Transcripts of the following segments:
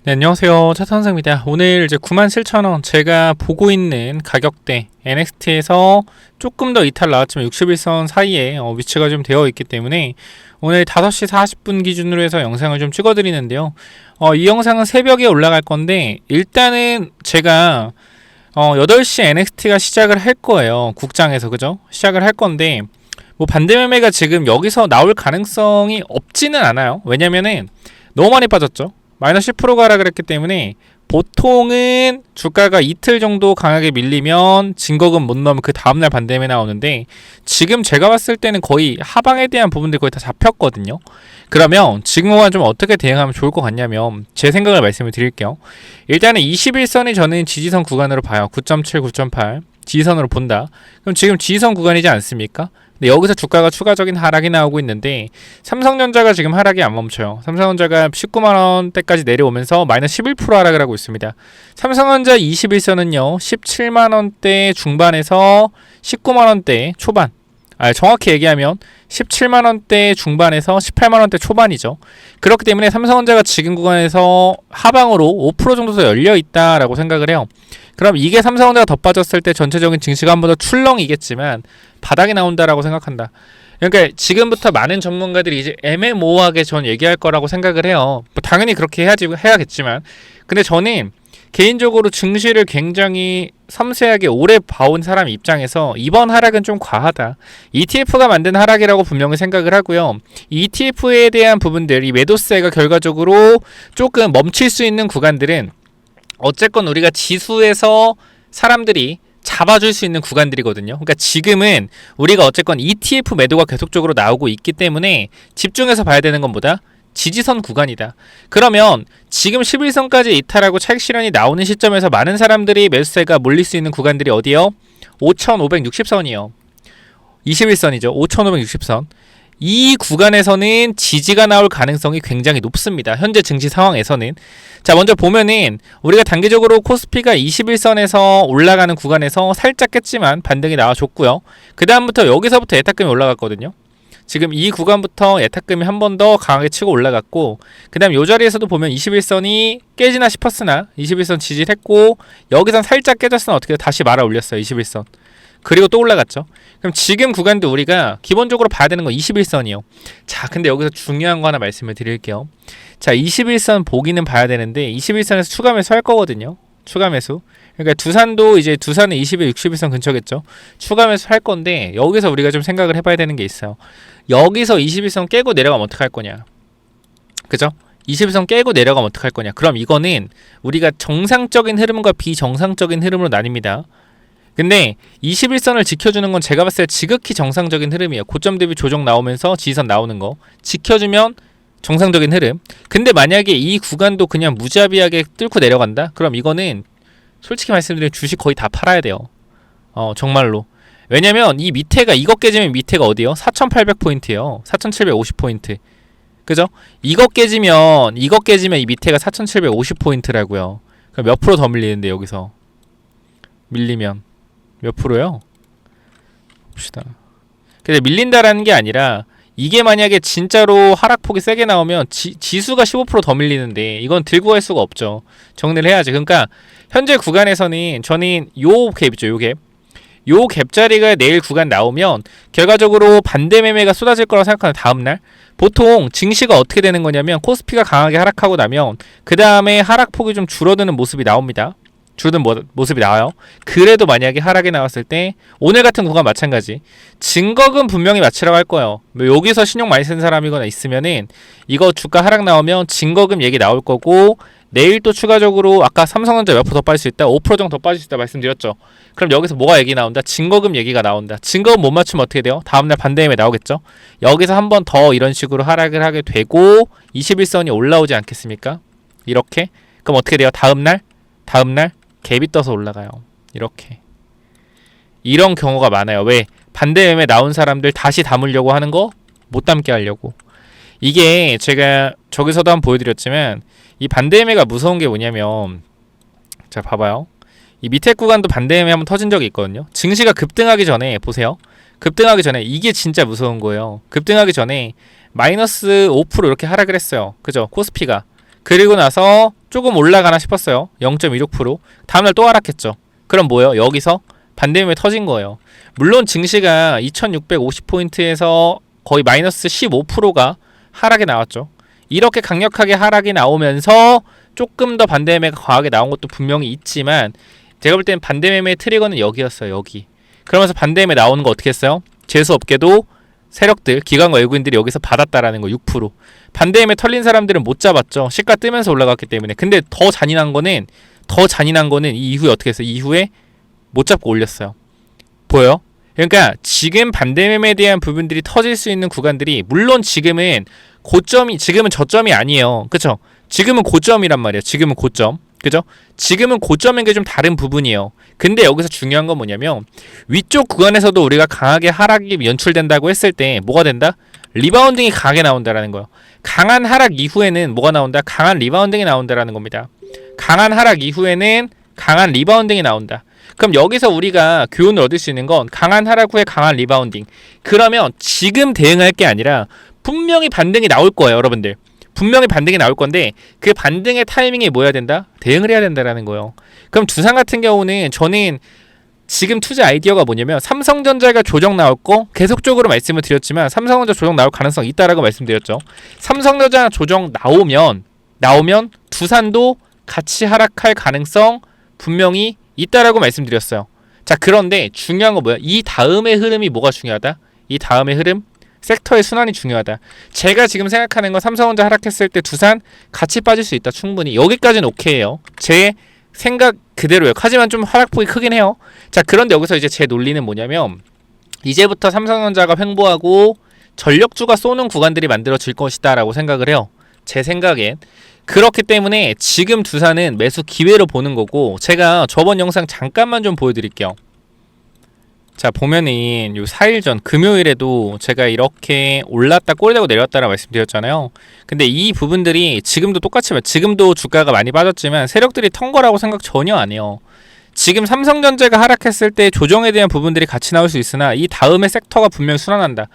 네, 안녕하세요. 차선생입니다. 오늘 이제 97,000원 제가 보고 있는 가격대 NXT에서 조금 더 이탈 나왔지만 61선 사이에 위치가 좀 되어 있기 때문에 오늘 5시 40분 기준으로 해서 영상을 좀 찍어 드리는데요. 이 영상은 새벽에 올라갈 건데 일단은 제가 8시 NXT가 시작을 할 거예요. 국장에서. 그죠? 시작을 할 건데 뭐 반대 매매가 지금 여기서 나올 가능성이 없지는 않아요. 왜냐면은 너무 많이 빠졌죠. 마이너스 10%가 하락을 했기 때문에 보통은 주가가 이틀 정도 강하게 밀리면 진거금 못 넣으면 그 다음날 반대매 나오는데 지금 제가 봤을 때는 거의 하방에 대한 부분들이 거의 다 잡혔거든요. 그러면 지금과 좀 어떻게 대응하면 좋을 것 같냐면 제 생각을 말씀을 드릴게요. 일단은 21선이 저는 지지선 구간으로 봐요. 9.7, 9.8 지지선으로 본다. 그럼 지금 지지선 구간이지 않습니까? 근데 여기서 주가가 추가적인 하락이 나오고 있는데 삼성전자가 지금 하락이 안 멈춰요. 삼성전자가 19만원대까지 내려오면서 마이너스 11% 하락을 하고 있습니다. 삼성전자 21선은요 17만원대 중반에서 19만원대 초반, 정확히 얘기하면 17만원대 중반에서 18만원대 초반이죠. 그렇기 때문에 삼성전자가 지금 구간에서 하방으로 5% 정도 더 열려있다라고 생각을 해요. 그럼 이게 삼성전자가 더 빠졌을 때 전체적인 증시가 한 번 더 출렁이겠지만 바닥이 나온다라고 생각한다. 그러니까 지금부터 많은 전문가들이 이제 애매모호하게 전 얘기할 거라고 생각을 해요. 뭐 당연히 그렇게 해야겠지만 근데 저는 개인적으로 증시를 굉장히 섬세하게 오래 봐온 사람 입장에서 이번 하락은 좀 과하다. ETF가 만든 하락이라고 분명히 생각을 하고요. ETF에 대한 부분들, 이 매도세가 결과적으로 조금 멈출 수 있는 구간들은 어쨌건 우리가 지수에서 사람들이 잡아줄 수 있는 구간들이거든요. 그러니까 지금은 우리가 어쨌건 ETF 매도가 계속적으로 나오고 있기 때문에 집중해서 봐야 되는 건 뭐다? 지지선 구간이다. 그러면 지금 11선까지 이탈하고 차익 실현이 나오는 시점에서 많은 사람들이 매수세가 몰릴 수 있는 구간들이 어디요? 5,560선이요. 21선이죠. 5,560선. 이 구간에서는 지지가 나올 가능성이 굉장히 높습니다. 현재 증시 상황에서는. 자, 먼저 보면은 우리가 단기적으로 코스피가 21선에서 올라가는 구간에서 살짝 깼지만 반등이 나와줬고요. 그 다음부터 여기서부터 예탁금이 올라갔거든요. 지금 이 구간부터 예탁금이 한 번 더 강하게 치고 올라갔고 그 다음 이 자리에서도 보면 21선이 깨지나 싶었으나 21선 지지를 했고 여기선 살짝 깨졌으나 어떻게 다시 말아 올렸어요. 21선. 그리고 또 올라갔죠. 그럼 지금 구간도 우리가 기본적으로 봐야 되는 건 21선이요. 자, 근데 여기서 중요한 거 하나 말씀을 드릴게요. 자, 21선 보기는 봐야 되는데 21선에서 추가 매수 할 거거든요. 추가 매수. 그러니까 두산도 이제 두산은 21, 61선 근처겠죠. 추가 매수 할 건데 여기서 우리가 좀 생각을 해봐야 되는 게 있어요. 여기서 21선 깨고 내려가면 어떡할 거냐. 그죠? 21선 깨고 내려가면 어떡할 거냐. 그럼 이거는 우리가 정상적인 흐름과 비정상적인 흐름으로 나뉩니다. 근데 21선을 지켜주는 건 제가 봤을 때 지극히 정상적인 흐름이에요. 고점 대비 조정 나오면서 지지선 나오는 거 지켜주면 정상적인 흐름. 근데 만약에 이 구간도 그냥 무자비하게 뚫고 내려간다? 그럼 이거는 솔직히 말씀드리면 주식 거의 다 팔아야 돼요. 정말로. 왜냐면 이 밑에가 이거 깨지면 밑에가 어디요? 4,800포인트예요. 4,750포인트. 그죠? 이거 깨지면 이 밑에가 4,750포인트라고요. 그럼 몇 프로 더 밀리는데 여기서 밀리면 몇 프로요? 봅시다. 근데 밀린다라는 게 아니라 이게 만약에 진짜로 하락폭이 세게 나오면 지수가 15% 더 밀리는데 이건 들고 갈 수가 없죠. 정리를 해야지. 그러니까 현재 구간에서는 저는 요 갭이죠. 요 갭. 요 갭자리가 내일 구간 나오면 결과적으로 반대 매매가 쏟아질 거라고 생각하는 다음날 보통 증시가 어떻게 되는 거냐면 코스피가 강하게 하락하고 나면 그 다음에 하락폭이 좀 줄어드는 모습이 나옵니다. 줄어든 모습이 나와요. 그래도 만약에 하락이 나왔을 때 오늘 같은 구간 마찬가지 증거금 분명히 맞추라고 할 거예요. 뭐 여기서 신용 많이 쓴 사람이거나 있으면은 이거 주가 하락 나오면 증거금 얘기 나올 거고 내일 또 추가적으로 아까 삼성전자 몇 프로 더 빠질 수 있다 5% 정도 더 빠질 수 있다 말씀드렸죠. 그럼 여기서 뭐가 얘기 나온다? 증거금 얘기가 나온다. 증거금 못 맞추면 어떻게 돼요? 다음날 반대매매 나오겠죠. 여기서 한 번 더 이런 식으로 하락을 하게 되고 21선이 올라오지 않겠습니까? 이렇게. 그럼 어떻게 돼요? 다음날 갭이 떠서 올라가요. 이렇게. 이런 경우가 많아요. 왜? 반대 매매 나온 사람들 다시 담으려고 하는 거 못 담게 하려고. 이게 제가 저기서도 한번 보여드렸지만 이 반대 매매가 무서운 게 뭐냐면 자 봐봐요. 이 밑에 구간도 반대 매매 한번 터진 적이 있거든요. 증시가 급등하기 전에 보세요. 급등하기 전에 이게 진짜 무서운 거예요. 급등하기 전에 마이너스 5% 이렇게 하락을 했어요. 그죠? 코스피가. 그리고 나서 조금 올라가나 싶었어요. 0.26%. 다음날 또 하락했죠. 그럼 뭐예요? 여기서 반대 매매 터진 거예요. 물론 증시가 2650포인트에서 거의 마이너스 15%가 하락이 나왔죠. 이렇게 강력하게 하락이 나오면서 조금 더 반대 매매가 강하게 나온 것도 분명히 있지만 제가 볼 때는 반대 매매의 트리거는 여기였어요. 여기. 그러면서 반대 매매 나오는 거 어떻게 했어요? 재수없게도 세력들, 기관과 외국인들이 여기서 받았다라는 거 6%. 반대 매매 털린 사람들은 못 잡았죠. 시가 뜨면서 올라갔기 때문에. 근데 더 잔인한 거는 이 이후에 어떻게 했어요? 이후에 못 잡고 올렸어요. 보여요? 그러니까 지금 반대 매매에 대한 부분들이 터질 수 있는 구간들이 물론 지금은 저점이 아니에요. 그쵸? 지금은 고점이란 말이에요. 지금은 고점. 그죠? 지금은 고점인 게 좀 다른 부분이에요. 근데 여기서 중요한 건 뭐냐면 위쪽 구간에서도 우리가 강하게 하락이 연출된다고 했을 때 뭐가 된다? 리바운딩이 강하게 나온다라는 거예요. 강한 하락 이후에는 뭐가 나온다? 강한 리바운딩이 나온다라는 겁니다. 강한 하락 이후에는 강한 리바운딩이 나온다. 그럼 여기서 우리가 교훈을 얻을 수 있는 건 강한 하락 후에 강한 리바운딩. 그러면 지금 대응할 게 아니라 분명히 반등이 나올 거예요, 여러분들. 분명히 반등이 나올 건데 그 반등의 타이밍이 뭐여야 된다? 대응을 해야 된다라는 거예요. 그럼 두산 같은 경우는 저는 지금 투자 아이디어가 뭐냐면 삼성전자가 조정 나올 거 계속적으로 말씀을 드렸지만 삼성전자 조정 나올 가능성이 있다라고 말씀드렸죠. 삼성전자 조정 나오면 두산도 같이 하락할 가능성 분명히 있다라고 말씀드렸어요. 자, 그런데 중요한 건 뭐야? 이 다음의 흐름이 뭐가 중요하다? 이 다음의 흐름? 섹터의 순환이 중요하다. 제가 지금 생각하는 건 삼성전자 하락했을 때 두산 같이 빠질 수 있다. 충분히. 여기까지는 오케이예요. 제 생각 그대로예요. 하지만 좀 하락폭이 크긴 해요. 자, 그런데 여기서 이제 제 논리는 뭐냐면 이제부터 삼성전자가 횡보하고 전력주가 쏘는 구간들이 만들어질 것이다 라고 생각을 해요. 제 생각엔. 그렇기 때문에 지금 두산은 매수 기회로 보는 거고 제가 저번 영상 잠깐만 좀 보여드릴게요. 자, 보면은 요 4일 전 금요일에도 제가 이렇게 올랐다 꼬리대고 내렸다라 말씀드렸잖아요. 근데 이 부분들이 지금도 똑같이 지금도 주가가 많이 빠졌지만 세력들이 턴 거라고 생각 전혀 안 해요. 지금 삼성전자가 하락했을 때 조정에 대한 부분들이 같이 나올 수 있으나 이 다음에 섹터가 분명히 순환한다.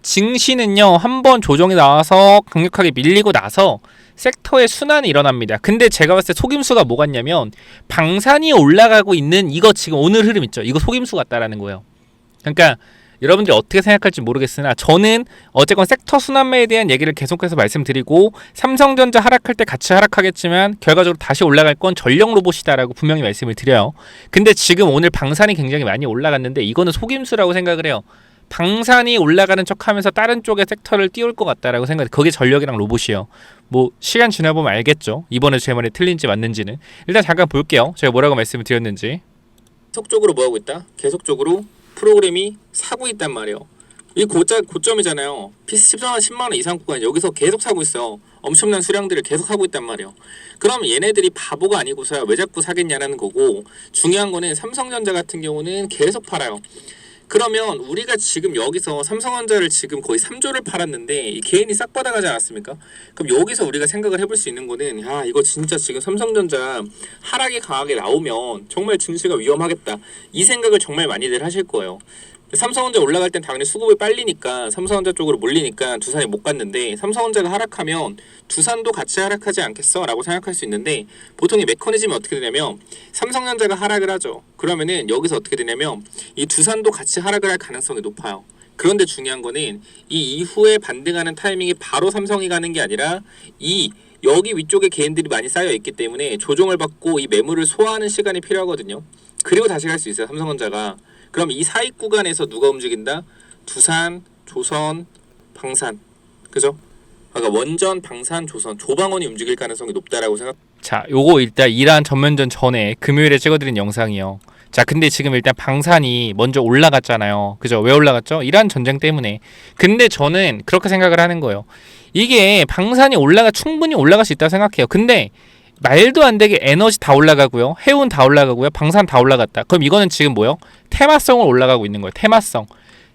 증시는요, 한번 조정이 나와서 강력하게 밀리고 나서 섹터의 순환이 일어납니다. 근데 제가 봤을 때 속임수가 뭐 같냐면 방산이 올라가고 있는 이거 지금 오늘 흐름 있죠. 이거 속임수 같다라는 거예요. 그러니까 여러분들이 어떻게 생각할지 모르겠으나 저는 어쨌건 섹터 순환매에 대한 얘기를 계속해서 말씀드리고 삼성전자 하락할 때 같이 하락하겠지만 결과적으로 다시 올라갈 건 전력 로봇이다라고 분명히 말씀을 드려요. 근데 지금 오늘 방산이 굉장히 많이 올라갔는데 이거는 속임수라고 생각을 해요. 방산이 올라가는 척하면서 다른 쪽의 섹터를 띄울 것 같다라고 생각해. 그게 전력이랑 로봇이에요. 뭐 시간 지나보면 알겠죠. 이번에 제 말이 틀린지 맞는지는. 일단 잠깐 볼게요. 제가 뭐라고 말씀을 드렸는지. 계속적으로 뭐하고 있다? 계속적으로 프로그램이 사고 있단 말이에요. 이 고점이잖아요. 피스 10만원 이상 구간 여기서 계속 사고 있어요. 엄청난 수량들을 계속 하고 있단 말이에요. 그럼 얘네들이 바보가 아니고서야 왜 자꾸 사겠냐라는 거고 중요한 거는 삼성전자 같은 경우는 계속 팔아요. 그러면 우리가 지금 여기서 삼성전자를 지금 거의 3조를 팔았는데 이 개인이 싹 받아가지 않았습니까? 그럼 여기서 우리가 생각을 해볼 수 있는 거는 야 이거 진짜 지금 삼성전자 하락이 강하게 나오면 정말 증시가 위험하겠다 이 생각을 정말 많이들 하실 거예요. 삼성전자 올라갈 땐 당연히 수급이 빨리니까 삼성전자 쪽으로 몰리니까 두산이 못 갔는데 삼성전자가 하락하면 두산도 같이 하락하지 않겠어? 라고 생각할 수 있는데 보통 이 메커니즘이 어떻게 되냐면 삼성전자가 하락을 하죠. 그러면은 여기서 어떻게 되냐면 이 두산도 같이 하락을 할 가능성이 높아요. 그런데 중요한 거는 이 이후에 반등하는 타이밍이 바로 삼성이 가는 게 아니라 여기 위쪽에 개인들이 많이 쌓여 있기 때문에 조정을 받고 이 매물을 소화하는 시간이 필요하거든요. 그리고 다시 갈 수 있어요. 삼성전자가. 그럼 이 사익 구간에서 누가 움직인다? 두산, 조선, 방산. 그죠? 그러니까 원전, 방산, 조선, 조방원이 움직일 가능성이 높다라고 생각. 자, 요거 일단 이란 전면전 전에 금요일에 찍어드린 영상이요. 자, 근데 지금 일단 방산이 먼저 올라갔잖아요. 그죠? 왜 올라갔죠? 이란 전쟁 때문에. 근데 저는 그렇게 생각을 하는 거예요. 이게 방산이 충분히 올라갈 수 있다고 생각해요. 근데 말도 안 되게 에너지 다 올라가고요. 해운 다 올라가고요. 방산 다 올라갔다. 그럼 이거는 지금 뭐요? 테마성으로 올라가고 있는 거예요.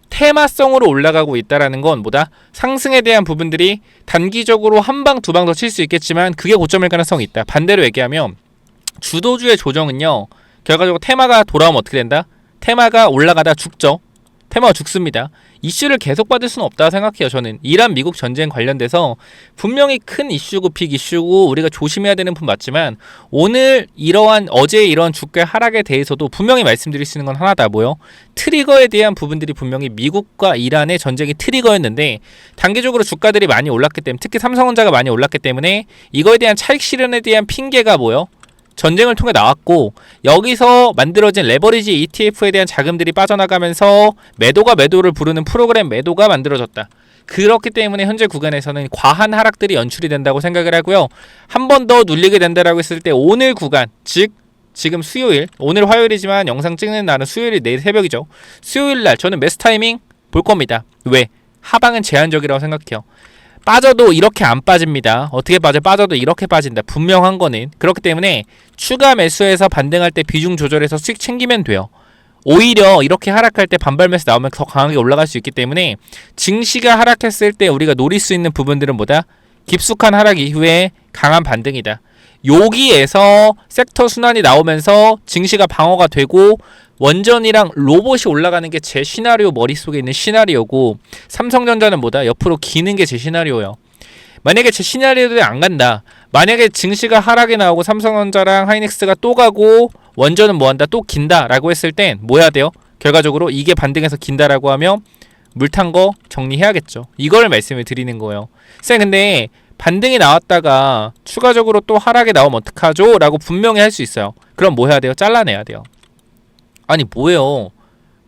테마성으로 올라가고 있다라는 건 뭐다? 상승에 대한 부분들이 단기적으로 한 방, 두 방 더 칠 수 있겠지만 그게 고점일 가능성이 있다. 반대로 얘기하면 주도주의 조정은요. 결과적으로 테마가 돌아오면 어떻게 된다? 테마가 올라가다 죽죠. 테마가 죽습니다. 이슈를 계속 받을 수는 없다 생각해요. 저는 이란 미국 전쟁 관련돼서 분명히 큰 이슈고 빅 이슈고 우리가 조심해야 되는 부분 맞지만 오늘 이러한 어제의 이러한 주가의 하락에 대해서도 분명히 말씀드릴 수 있는 건 하나다. 뭐요? 트리거에 대한 부분들이 분명히 미국과 이란의 전쟁이 트리거였는데 단기적으로 주가들이 많이 올랐기 때문에 특히 삼성전자가 많이 올랐기 때문에 이거에 대한 차익 실현에 대한 핑계가 뭐요? 전쟁을 통해 나왔고 여기서 만들어진 레버리지 ETF에 대한 자금들이 빠져나가면서 매도를 부르는 프로그램 매도가 만들어졌다. 그렇기 때문에 현재 구간에서는 과한 하락들이 연출이 된다고 생각을 하고요. 한 번 더 눌리게 된다라고 했을 때 오늘 구간, 즉 지금 수요일, 오늘 화요일이지만 영상 찍는 날은 수요일이 내일 새벽이죠. 수요일 날 저는 매수 타이밍 볼 겁니다. 왜? 하방은 제한적이라고 생각해요. 빠져도 이렇게 안 빠집니다. 어떻게 빠져도 이렇게 빠진다. 분명한 거는. 그렇기 때문에 추가 매수해서 반등할 때 비중 조절해서 수익 챙기면 돼요. 오히려 이렇게 하락할 때 반발 매수 나오면 더 강하게 올라갈 수 있기 때문에 증시가 하락했을 때 우리가 노릴 수 있는 부분들은 뭐다? 깊숙한 하락 이후에 강한 반등이다. 여기에서 섹터 순환이 나오면서 증시가 방어가 되고 원전이랑 로봇이 올라가는 게 제 시나리오 머릿속에 있는 시나리오고 삼성전자는 뭐다? 옆으로 기는 게 제 시나리오예요. 만약에 제 시나리오대로 안 간다. 만약에 증시가 하락이 나오고 삼성전자랑 하이닉스가 또 가고 원전은 뭐한다? 또 긴다 라고 했을 땐 뭐 해야 돼요? 결과적으로 이게 반등해서 긴다라고 하면 물탄 거 정리해야겠죠. 이걸 말씀을 드리는 거예요. 쌤 근데 반등이 나왔다가 추가적으로 또 하락이 나오면 어떡하죠? 라고 분명히 할 수 있어요. 그럼 뭐 해야 돼요? 잘라내야 돼요. 아니 뭐예요?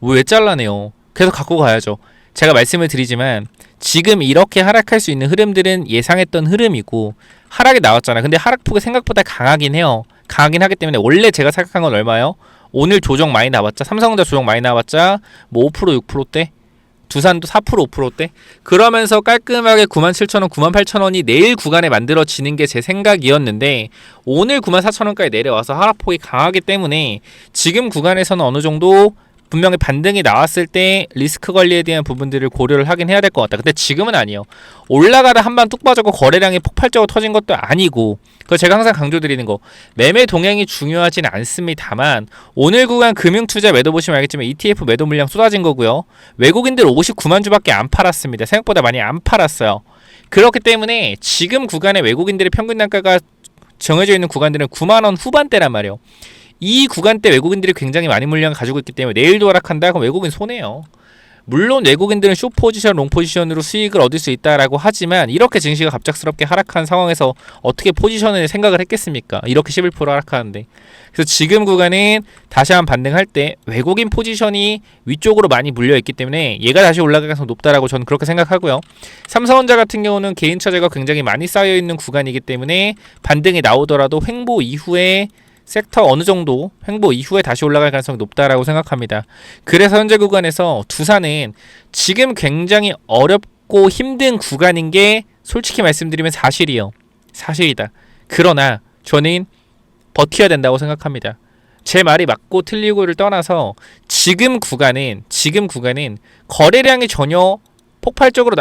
왜 잘라내요? 계속 갖고 가야죠. 제가 말씀을 드리지만 지금 이렇게 하락할 수 있는 흐름들은 예상했던 흐름이고 하락이 나왔잖아요. 근데 하락폭이 생각보다 강하긴 해요. 강하긴 하기 때문에 원래 제가 생각한 건 얼마예요? 오늘 조정 많이 나왔자 삼성전자 조정 많이 나왔자 뭐 5% 6%대 두산도 4% 5%대 그러면서 깔끔하게 97,000원 98,000원이 내일 구간에 만들어지는 게 제 생각이었는데 오늘 94,000원까지 내려와서 하락폭이 강하기 때문에 지금 구간에서는 어느 정도 분명히 반등이 나왔을 때 리스크 관리에 대한 부분들을 고려를 하긴 해야 될 것 같다. 근데 지금은 아니에요. 올라가다 한 번 뚝 빠졌고 거래량이 폭발적으로 터진 것도 아니고 그거 제가 항상 강조드리는 거 매매 동향이 중요하진 않습니다만 오늘 구간 금융투자 매도 보시면 알겠지만 ETF 매도 물량 쏟아진 거고요. 외국인들 59만 주밖에 안 팔았습니다. 생각보다 많이 안 팔았어요. 그렇기 때문에 지금 구간에 외국인들의 평균 단가가 정해져 있는 구간들은 9만원 후반대란 말이에요. 이 구간대 외국인들이 굉장히 많이 물량을 가지고 있기 때문에 내일도 하락한다 그럼 외국인 손해요. 물론 외국인들은 숏 포지션, 롱 포지션으로 수익을 얻을 수 있다라고 하지만 이렇게 증시가 갑작스럽게 하락한 상황에서 어떻게 포지션을 생각을 했겠습니까? 이렇게 11% 하락하는데. 그래서 지금 구간은 다시 한번 반등할 때 외국인 포지션이 위쪽으로 많이 물려있기 때문에 얘가 다시 올라갈 가능성이 높다라고 저는 그렇게 생각하고요. 삼성전자 같은 경우는 개인 차제가 굉장히 많이 쌓여있는 구간이기 때문에 반등이 나오더라도 횡보 이후에 섹터 어느 정도 횡보 이후에 다시 올라갈 가능성이 높다라고 생각합니다. 그래서 현재 구간에서 두산은 지금 굉장히 어렵고 힘든 구간인 게 솔직히 말씀드리면 사실이에요. 사실이다. 그러나 저는 버텨야 된다고 생각합니다. 제 말이 맞고 틀리고를 떠나서 지금 구간은 거래량이 전혀 폭발적으로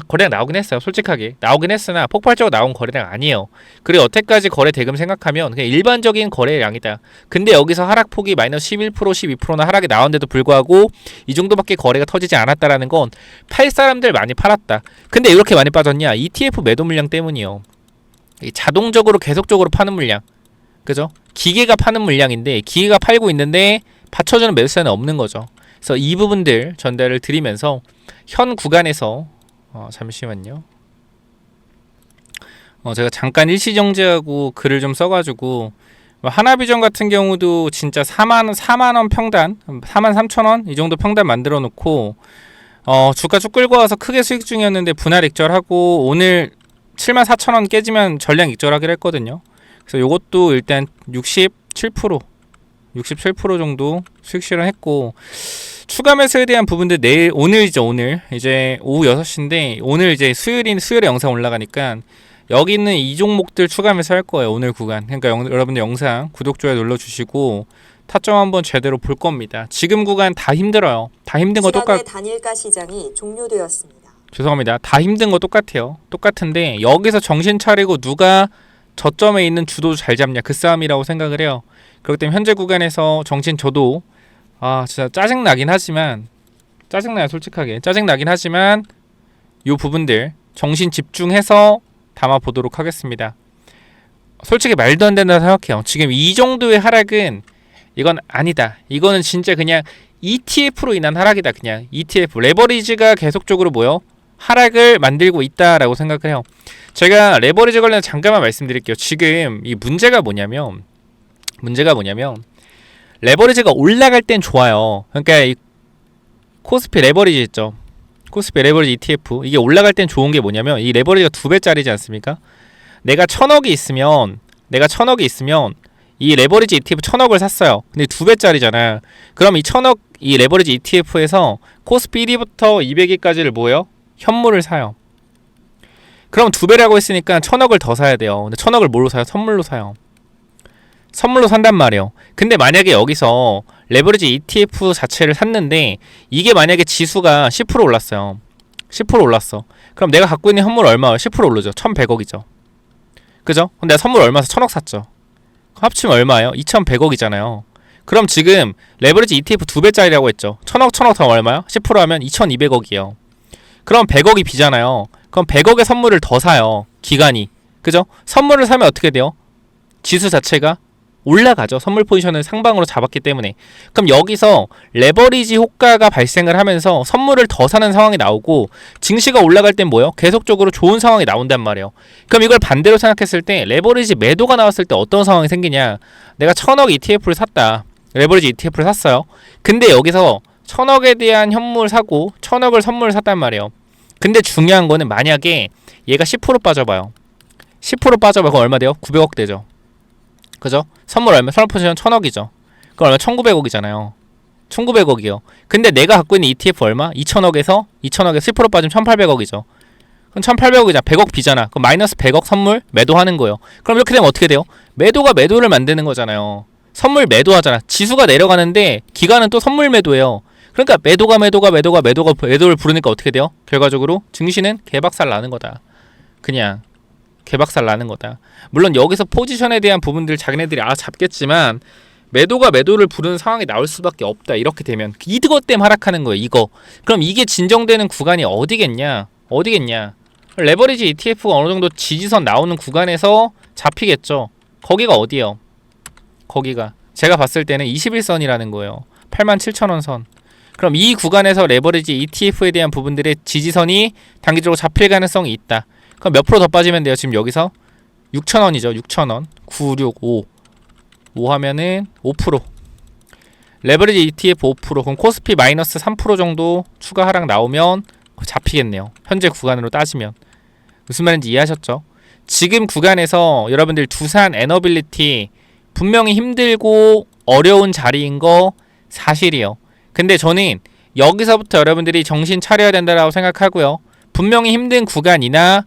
거래량 나오긴 했어요. 솔직하게 나오긴 했으나 폭발적으로 나온 거래량 아니에요. 그리고 여태까지 거래 대금 생각하면 그냥 일반적인 거래량이다. 근데 여기서 하락폭이 마이너스 11% 12%나 하락이 나왔는데도 불구하고 이 정도밖에 거래가 터지지 않았다라는 건 팔 사람들 많이 팔았다. 근데 이렇게 많이 빠졌냐? ETF 매도 물량 때문이요. 자동적으로 계속적으로 파는 물량, 그죠? 기계가 파는 물량인데 기계가 팔고 있는데 받쳐주는 매수세는 없는 거죠. 그래서 이 부분들 전달을 드리면서 현 구간에서 잠시만요. 제가 잠깐 일시정지하고 글을 좀 써가지고 하나비전 같은 경우도 진짜 4만원 평단 43,000원 이 정도 평단 만들어 놓고 주가 쭉 끌고 와서 크게 수익 중이었는데 분할 익절하고 오늘 74,000원 깨지면 전량 익절하기로 했거든요. 그래서 요것도 일단 67% 정도 수익 실현했고 추가 매수에 대한 부분들 오늘 이제 오후 6시인데 오늘 이제 수요일에 영상 올라가니까 여기 있는 이 종목들 추가 매수 할 거예요. 오늘 구간. 그러니까 여러분들 영상 구독 좋아요 눌러 주시고 타점 한번 제대로 볼 겁니다. 지금 구간 다 힘들어요. 다 힘든 거 단일가 시장이 종료되었습니다. 죄송합니다. 다 힘든 거 똑같아요. 똑같은데 여기서 정신 차리고 누가 저점에 있는 주도 잘 잡냐 그 싸움이라고 생각을 해요. 그렇기 때문에 현재 구간에서 저도 진짜 짜증나긴 하지만 짜증나요. 솔직하게 짜증나긴 하지만 요 부분들 정신 집중해서 담아보도록 하겠습니다. 솔직히 말도 안 된다고 생각해요. 지금 이 정도의 하락은 이건 아니다. 이거는 진짜 그냥 ETF로 인한 하락이다. 그냥 ETF 레버리지가 계속적으로 뭐요? 하락을 만들고 있다라고 생각을 해요. 제가 레버리지 관련해서 잠깐만 말씀드릴게요. 지금 이 문제가 뭐냐면 레버리지가 올라갈 땐 좋아요. 그러니까 이 코스피 레버리지 있죠. 코스피 레버리지 ETF 이게 올라갈 땐 좋은 게 뭐냐면 이 레버리지가 2배짜리지 않습니까? 내가 1000억이 있으면 이 레버리지 ETF 1000억을 샀어요. 근데 2배짜리잖아. 그럼 이 1000억 이 레버리지 ETF에서 코스피 1위부터 200위까지를 뭐예요? 현물을 사요. 그럼 2배라고 했으니까 1000억을 더 사야 돼요. 근데 1000억을 뭘로 사요? 선물로 사요. 선물로 산단 말이에요. 근데 만약에 여기서 레버리지 ETF 자체를 샀는데 이게 만약에 지수가 10% 올랐어요. 10% 올랐어. 그럼 내가 갖고 있는 현물 얼마예요? 10% 오르죠. 1100억이죠. 그죠? 그럼 내가 선물 얼마 사? 1000억 샀죠. 합치면 얼마예요? 2100억이잖아요. 그럼 지금 레버리지 ETF 2배짜리라고 했죠. 1000억 더 얼마요? 10% 하면 2200억이에요. 그럼 100억이 비잖아요. 그럼 100억의 선물을 더 사요. 기간이. 그죠? 선물을 사면 어떻게 돼요? 지수 자체가 올라가죠. 선물 포지션을 상방으로 잡았기 때문에. 그럼 여기서 레버리지 효과가 발생을 하면서 선물을 더 사는 상황이 나오고 증시가 올라갈 땐 뭐예요? 계속적으로 좋은 상황이 나온단 말이에요. 그럼 이걸 반대로 생각했을 때 레버리지 매도가 나왔을 때 어떤 상황이 생기냐? 내가 1000억 ETF를 샀다. 레버리지 ETF를 샀어요. 근데 여기서 1000억에 대한 현물 사고 1000억을 선물을 샀단 말이에요. 근데 중요한 거는 만약에 얘가 10% 빠져봐요. 10% 빠져봐. 그럼 얼마 돼요? 900억 되죠. 그죠? 선물 얼마? 선물 포지션 1000억이죠. 그럼 얼마? 1900억이잖아요. 1900억이요. 근데 내가 갖고 있는 ETF 얼마? 2000억에서 10% 빠지면 1800억이죠. 그럼 1800억이잖아. 100억 비잖아. 그럼 마이너스 100억 선물 매도하는 거예요. 그럼 이렇게 되면 어떻게 돼요? 매도가 매도를 만드는 거잖아요. 선물 매도하잖아. 지수가 내려가는데 기간은 또 선물 매도예요. 그러니까 매도를 부르니까 어떻게 돼요? 결과적으로 증시는 개박살 나는 거다. 그냥 개박살 나는 거다. 물론 여기서 포지션에 대한 부분들 자기네들이 잡겠지만 매도가 매도를 부르는 상황이 나올 수밖에 없다. 이렇게 되면 이것 때문에 하락하는 거예요. 이거. 그럼 이게 진정되는 구간이 어디겠냐? 레버리지 ETF가 어느 정도 지지선 나오는 구간에서 잡히겠죠. 거기가 어디예요? 거기가 제가 봤을 때는 21선이라는 거예요. 87,000원 선. 그럼 이 구간에서 레버리지 ETF에 대한 부분들의 지지선이 단기적으로 잡힐 가능성이 있다. 그럼 몇 프로 더 빠지면 돼요? 지금 여기서 6,000원이죠. 6,000원. 965. 5 하면은 5%. 레버리지 ETF 5%. 그럼 코스피 마이너스 3% 정도 추가 하락 나오면 잡히겠네요. 현재 구간으로 따지면. 무슨 말인지 이해하셨죠? 지금 구간에서 여러분들 두산 에너빌리티 분명히 힘들고 어려운 자리인 거 사실이에요. 근데 저는 여기서부터 여러분들이 정신 차려야 된다고 생각하고요. 분명히 힘든 구간이나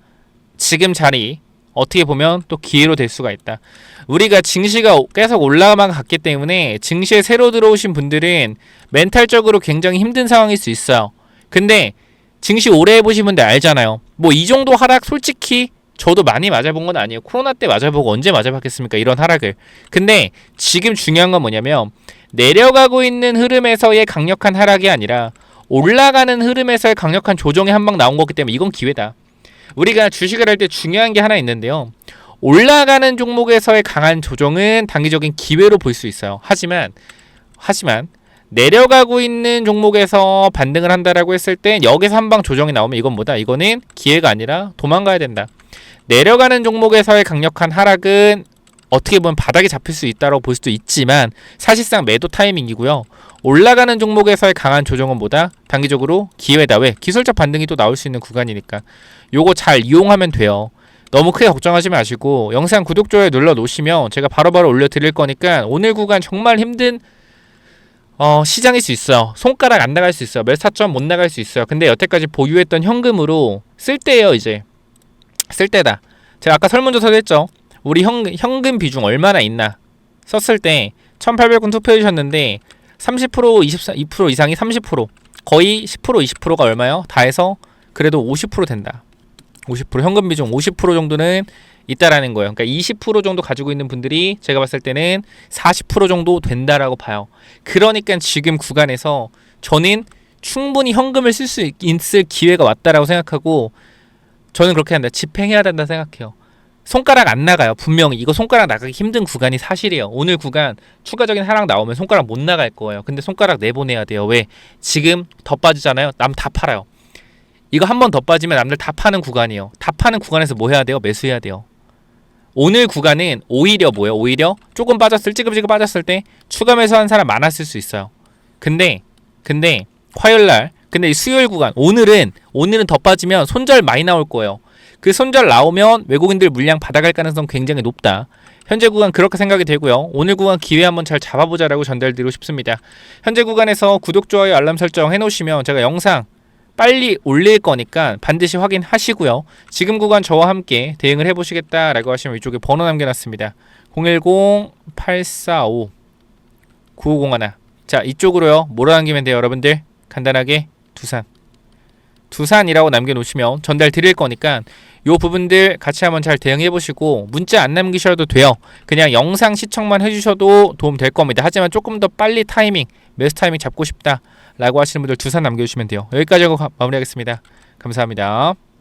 지금 자리 어떻게 보면 또 기회로 될 수가 있다. 우리가 증시가 계속 올라만 갔기 때문에 증시에 새로 들어오신 분들은 멘탈적으로 굉장히 힘든 상황일 수 있어요. 근데 증시 오래 해보신 분들 알잖아요. 뭐 이 정도 하락 솔직히 저도 많이 맞아본 건 아니에요. 코로나 때 맞아보고 언제 맞아봤겠습니까? 이런 하락을. 근데 지금 중요한 건 뭐냐면 내려가고 있는 흐름에서의 강력한 하락이 아니라 올라가는 흐름에서의 강력한 조정이 한 방 나온 거기 때문에 이건 기회다. 우리가 주식을 할 때 중요한 게 하나 있는데요. 올라가는 종목에서의 강한 조정은 단기적인 기회로 볼 수 있어요. 하지만 내려가고 있는 종목에서 반등을 한다라고 했을 때 여기서 한 방 조정이 나오면 이건 뭐다? 이거는 기회가 아니라 도망가야 된다. 내려가는 종목에서의 강력한 하락은 어떻게 보면 바닥에 잡힐 수 있다고 볼 수도 있지만 사실상 매도 타이밍이고요. 올라가는 종목에서의 강한 조정은 뭐다? 단기적으로 기회다. 왜? 기술적 반등이 또 나올 수 있는 구간이니까. 요거 잘 이용하면 돼요. 너무 크게 걱정하지 마시고 영상 구독, 좋아요 눌러 놓으시면 제가 바로바로 올려드릴 거니까 오늘 구간 정말 힘든 시장일 수 있어요. 손가락 안 나갈 수 있어요. 몇 사점 못 나갈 수 있어요. 근데 여태까지 보유했던 현금으로 쓸 때예요. 이제 쓸 때다. 제가 아까 설문조사도 했죠. 우리 현금 비중 얼마나 있나 썼을 때 1800원 투표해주셨는데 30% 22% 이상이 30% 거의 10% 20%가 얼마요? 다 해서 그래도 50% 된다. 50% 현금 비중 50% 정도는 있다라는 거예요. 그러니까 20% 정도 가지고 있는 분들이 제가 봤을 때는 40% 정도 된다라고 봐요. 그러니까 지금 구간에서 저는 충분히 현금을 쓸 수 있을 기회가 왔다라고 생각하고 저는 그렇게 한다. 집행해야 된다 생각해요. 손가락 안 나가요. 분명히 이거 손가락 나가기 힘든 구간이 사실이에요. 오늘 구간 추가적인 하락 나오면 손가락 못 나갈 거예요. 근데 손가락 내보내야 돼요. 왜? 지금 더 빠지잖아요. 남 다 팔아요. 이거 한 번 더 빠지면 남들 다 파는 구간이에요. 다 파는 구간에서 뭐 해야 돼요? 매수해야 돼요. 오늘 구간은 오히려 뭐예요? 오히려 조금 빠졌을 찌그지그 빠졌을 때 추가 매수한 사람 많았을 수 있어요. 근데 화요일날 근데 이 수요일 구간 오늘은 더 빠지면 손절 많이 나올 거예요. 그 손절 나오면 외국인들 물량 받아갈 가능성 굉장히 높다. 현재 구간 그렇게 생각이 되고요. 오늘 구간 기회 한번 잘 잡아보자라고 전달드리고 싶습니다. 현재 구간에서 구독, 좋아요, 알람 설정 해놓으시면 제가 영상 빨리 올릴 거니까 반드시 확인하시고요. 지금 구간 저와 함께 대응을 해보시겠다라고 하시면 이쪽에 번호 남겨놨습니다. 010-845-9501. 자, 이쪽으로요. 뭐라 남기면 돼요, 여러분들? 간단하게 두산이라고 남겨놓으시면 전달 드릴 거니까 요 부분들 같이 한번 잘 대응해보시고 문자 안 남기셔도 돼요. 그냥 영상 시청만 해주셔도 도움 될 겁니다. 하지만 조금 더 빨리 매수 타이밍 잡고 싶다 라고 하시는 분들 두산 남겨주시면 돼요. 여기까지 하고 마무리하겠습니다. 감사합니다.